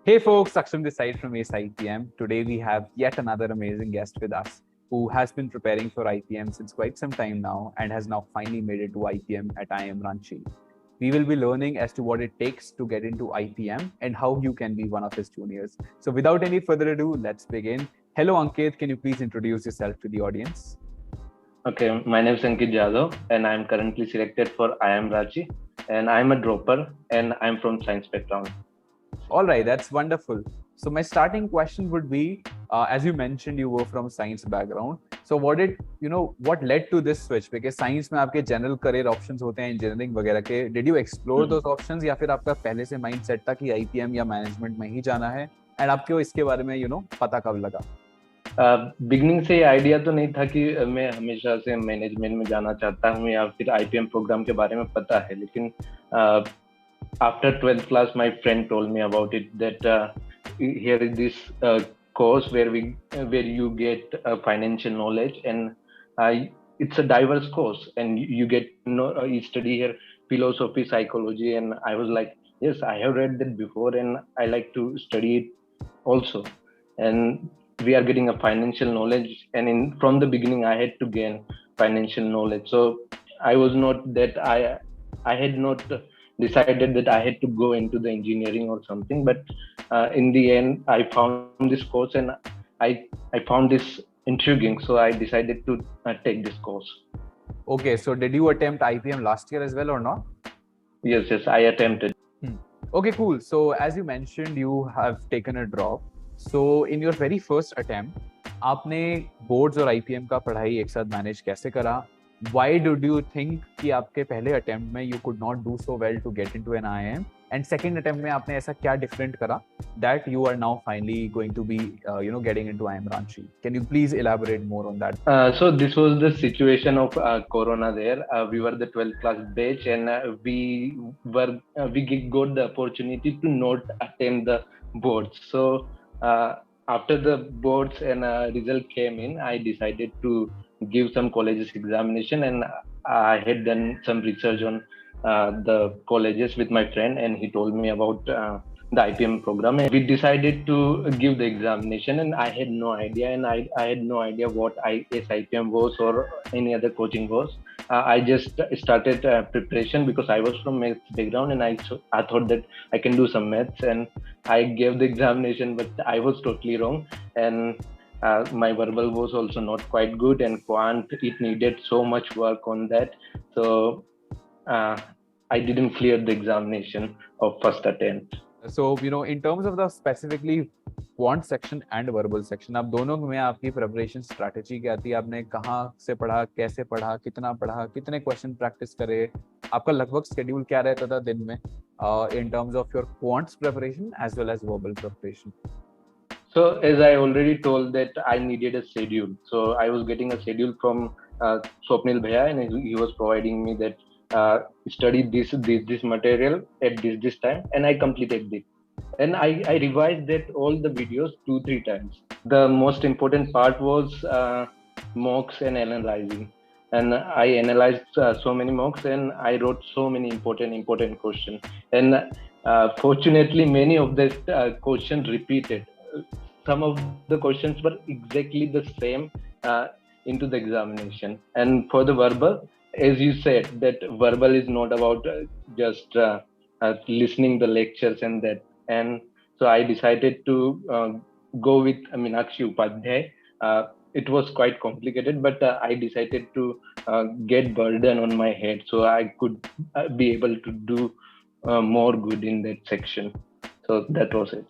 Hey folks, Saksham this side from AceIPM. Today we have yet another amazing guest with us who has been preparing for IPM since quite some time now and has now finally made it to IPM at IIM Ranchi. We will be learning as to what it takes to get into IPM and how you can be one of his juniors. So without any further ado, let's begin. Hello Ankit, can you please introduce yourself to the audience? Okay, my name is Ankit Jadhaw and I'm currently selected for IIM Ranchi and I'm a dropper and I'm from science background. All right, that's wonderful. So my starting question would be, as you mentioned, you were from science background. So what led to this switch? Because science में आपके general career options होते हैं, engineering वगैरह के. Did you explore those options या फिर आपका पहले से mindset था कि IPM या management में ही जाना है? And आपको इसके बारे में पता कब लगा? बिगनिंग से आइडिया तो नहीं था कि मैं हमेशा से मैनेजमेंट में जाना चाहता हूँ या फिर आईपीएम प्रोग्राम के बारे में पता है, लेकिन after 12th class my friend told me about it that here is this course where you get financial knowledge and it's a diverse course and you get you study here philosophy, psychology, and I was like, yes, I have read that before and I like to study it also. And we are getting a financial knowledge, and from the beginning I had to gain financial knowledge. So I was not that I had not decided that I had to go into the engineering or something, but in the end I found this course and I found this intriguing, so I decided to take this course. Okay, so did you attempt IPM last year as well or not? Yes, I attempted. Okay, cool. So as you mentioned, you have taken a drop. So in your very first attempt, आपने boards और IPM का पढ़ाई एक साथ manage कैसे करा? Why did you think कि आपके पहले attempt में you could not do so well to get into an IIM? And second attempt में आपने ऐसा क्या different करा that you are now finally going to be getting into IIM Ranchi? Can you please elaborate more on that? So this was the situation of Corona there. We were the 12th class batch and we got the opportunity to not attend the boards. So after the boards and result came in, I decided to give some colleges examination, and I had done some research on the colleges with my friend, and he told me about the IPM program, and we decided to give the examination, and I had no idea, and I had no idea what AceIPM was or any other coaching was. I just started preparation because I was from maths background, and I thought that I can do some maths, and I gave the examination, but I was totally wrong, and my verbal was also not quite good, and quant, it needed so much work on that, so I didn't clear the examination of first attempt. So in terms of the specifically quant section and verbal section, आप दोनों में आपकी preparation strategy क्या थी? आपने कहाँ से पढ़ा, कैसे पढ़ा, कितने question practice करे, आपका लगभग schedule क्या रहता था दिन में in terms of your quants preparation as well as verbal preparation? So as I already told that I needed a schedule. So I was getting a schedule from Swapnil Bhaiya, and he was providing me that study this material at this time, and I completed it. And I revised that all the videos 2-3 times. The most important part was mocks and analyzing. And I analyzed so many mocks, and I wrote so many important questions. And fortunately, many of the questions repeated. Some of the questions were exactly the same into the examination. And for the verbal, as you said, that verbal is not about just listening the lectures and that. And so I decided to go with Meenakshi Upadhyay. It was quite complicated, but I decided to get burden on my head so I could be able to do more good in that section. So that was it.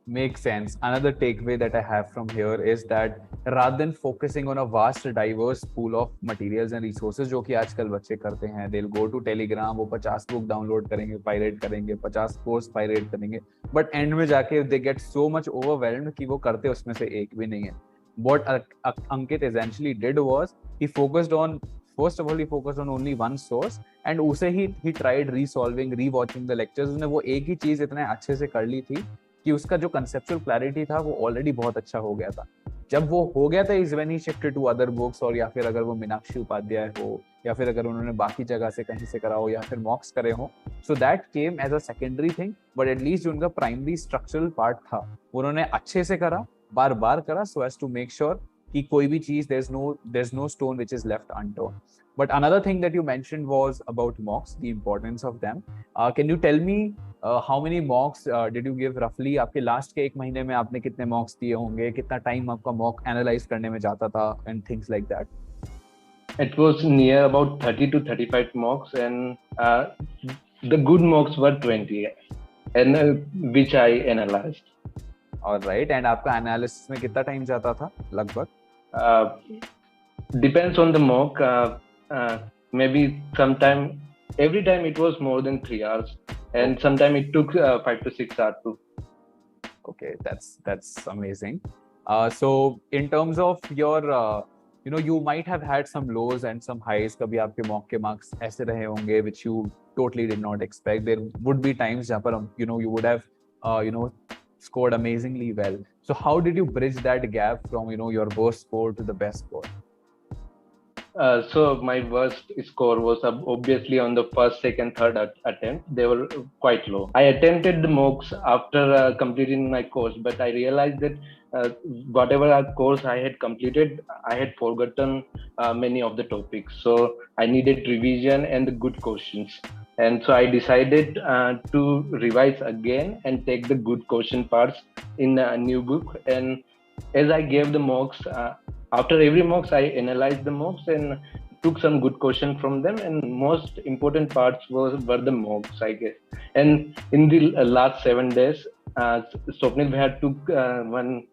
Makes sense. Another takeaway that I have from here is that rather than focusing on a vast, diverse pool of materials and resources, जो कि आजकल बच्चे करते हैं, they'll go to Telegram, वो 50 book download करेंगे, pirate करेंगे, 50 course pirate करेंगे, but end में जाके they get so much overwhelmed कि वो करते उसमें से एक भी नहीं है. What Ankit essentially did was he focused on only one source, and उसे he tried resolving, rewatching the lectures. उसने वो एक ही चीज इतने अच्छे से कर ली थी कि उसका जो conceptual clarity था वो already बहुत अच्छा हो गया था. जब वो हो गया था is when he shifted to other books, और या फिर अगर वो मीनाक्षी उपाध्याय हो, या फिर अगर उन्होंने बाकी जगह से कहीं से करा हो, या फिर मॉक्स करे हो, so that came as a secondary thing, but at least जो उनका प्राइमरी स्ट्रक्चरल पार्ट था उन्होंने अच्छे से करा, बार बार करा, so as to make sure कि कोई भी चीज there's no stone which is left unturned. But another thing that you mentioned was about mocks, the importance of them. Can you tell me how many mocks did you give roughly? आपके last के एक महीने में आपने कितने मॉक्स दिए होंगे, कितना टाइम आपका मॉक एनालाइज करने में जाता था, and things like that? It was near about 30 to 35 mocks, and the good mocks were 20, and which I analyzed. Alright, and आपका एनालिसिस में कितना टाइम जाता था लगभग? Depends on the mock. Maybe sometime, every time it was more than 3 hours, and sometime it took 5 to 6 hours too. Okay, that's amazing. So in terms of your you might have had some lows and some highs. कभी आपके mock के marks ऐसे रहे होंगे which you totally did not expect. There would be times जहाँ पर you would have scored amazingly well. So how did you bridge that gap from your worst score to the best score? So my worst score was obviously on the first, second, third attempt. They were quite low. I attempted the mocks after completing my course, but I realized that whatever course I had completed, I had forgotten many of the topics. So I needed revision and the good questions. And so I decided to revise again and take the good question parts in a new book. And as I gave the mocks, after every mocks, I analyzed the mocks and took some good question from them. And most important parts were the mocks, I guess. And in the last 7 days, Swapnil Bhaiya took one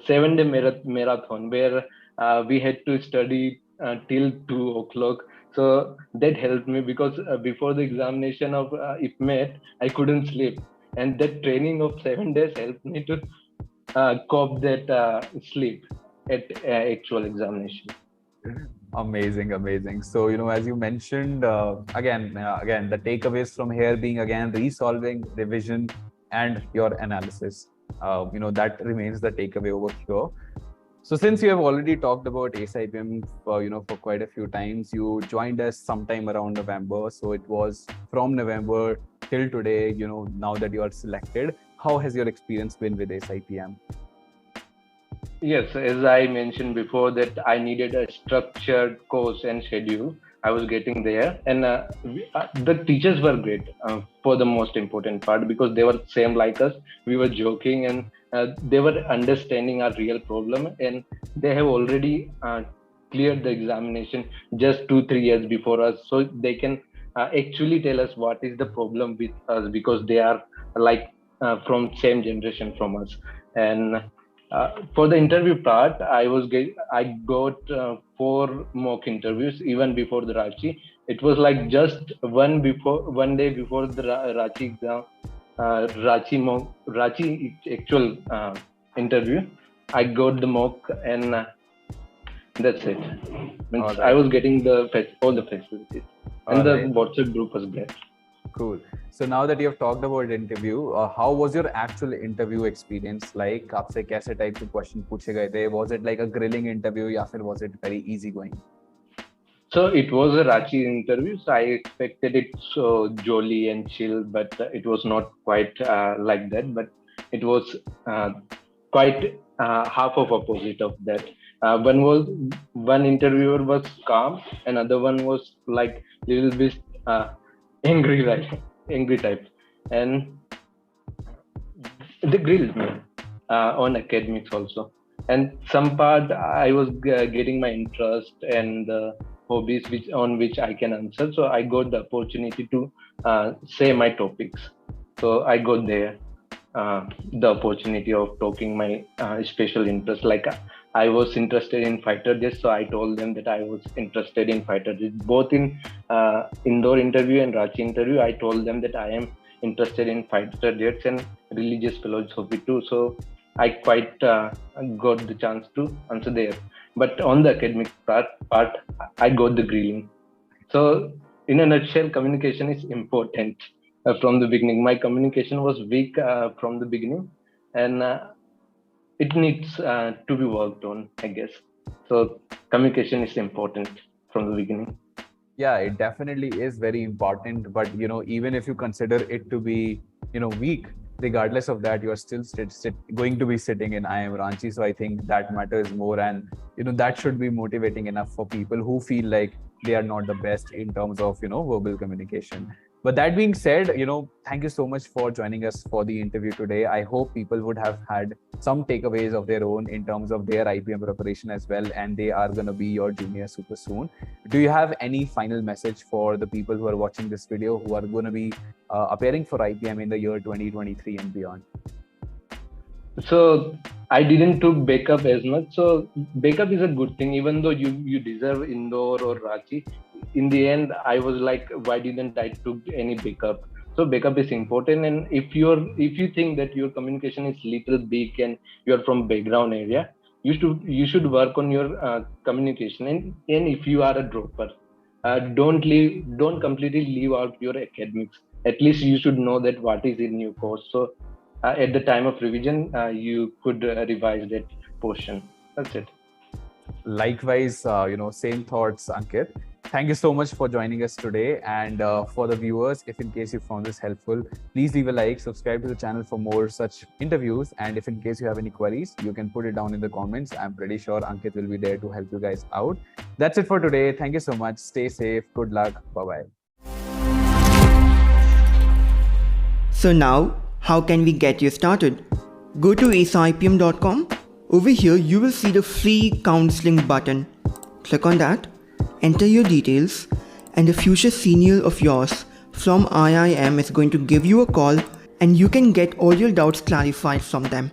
7-day marathon where we had to study till 2 o'clock. So that helped me because before the examination of IPMAT, I couldn't sleep. And that training of 7 days helped me to cope that sleep at actual examination. Amazing. So as you mentioned, again the takeaways from here being again resolving, revision, and your analysis. That remains the takeaway over here. So since you have already talked about AceIPM for quite a few times, you joined us sometime around November. So it was from November till today. Now that you are selected, how has your experience been with AceIPM? Yes, as I mentioned before, that I needed a structured course and schedule. I was getting there, and the teachers were great for the most important part because they were same like us. We were joking, and they were understanding our real problem, and they have already cleared the examination just 2-3 years before us, so they can actually tell us what is the problem with us because they are like from same generation from us. And for the interview part, I got 4 mock interviews even before the Ranchi. It was like just one day before the Ranchi exam, Ranchi actual interview. I got the mock, and that's it. Means right. I was getting all the facilities, and the WhatsApp group was great. Cool. So now that you have talked about interview, how was your actual interview experience like? आपसे कैसे type के question पूछे गए थे? Was it like a grilling interview या फिर was it very easy going? So it was a Ranchi interview. So I expected it so jolly and chill, but it was not quite like that. But it was quite half of opposite of that. One interviewer was calm, another one was like little bit angry, right? Angry type, and they grilled me on academics also. And some part I was getting my interest and hobbies on which I can answer. So I got the opportunity to say my topics. So I got there the opportunity of talking my special interest. Like I was interested in fighter jets, so I told them that I was interested in fighter jets. Both in indoor interview and Ranchi interview, I told them that I am interested in fighter jets and religious philosophy too. So I quite got the chance to answer there. But on the academic part, I got the grilling. So in a nutshell, communication is important from the beginning. My communication was weak from the beginning, and it needs to be worked on, I guess. So communication is important from the beginning. Yeah, it definitely is very important. But even if you consider it to be weak, regardless of that, you are still going to be sitting in IIM Ranchi. So I think that matters more, and that should be motivating enough for people who feel like they are not the best in terms of verbal communication. But that being said, thank you so much for joining us for the interview today. I hope people would have had some takeaways of their own in terms of their IPM preparation as well, and they are going to be your junior super soon. Do you have any final message for the people who are watching this video who are going to be appearing for IPM in the year 2023 and beyond? So I didn't took backup as much. So backup is a good thing, even though you deserve Indore or Ranchi. In the end, I was like, why didn't I took any backup? So backup is important, and if you think that your communication is little big and you're from background area, you should work on your communication. And if you are a dropper, don't completely leave out your academics. At least you should know that what is in your course. So at the time of revision, you could revise that portion. That's it. Likewise, same thoughts, Ankit. Thank you so much for joining us today. And for the viewers, if in case you found this helpful, please leave a like, subscribe to the channel for more such interviews. And if in case you have any queries, you can put it down in the comments. I'm pretty sure Ankit will be there to help you guys out. That's it for today. Thank you so much. Stay safe. Good luck. Bye-bye. So now, how can we get you started? Go to AceIPM.com. Over here, you will see the free counseling button. Click on that, enter your details, and a future senior of yours from IIM is going to give you a call, and you can get all your doubts clarified from them.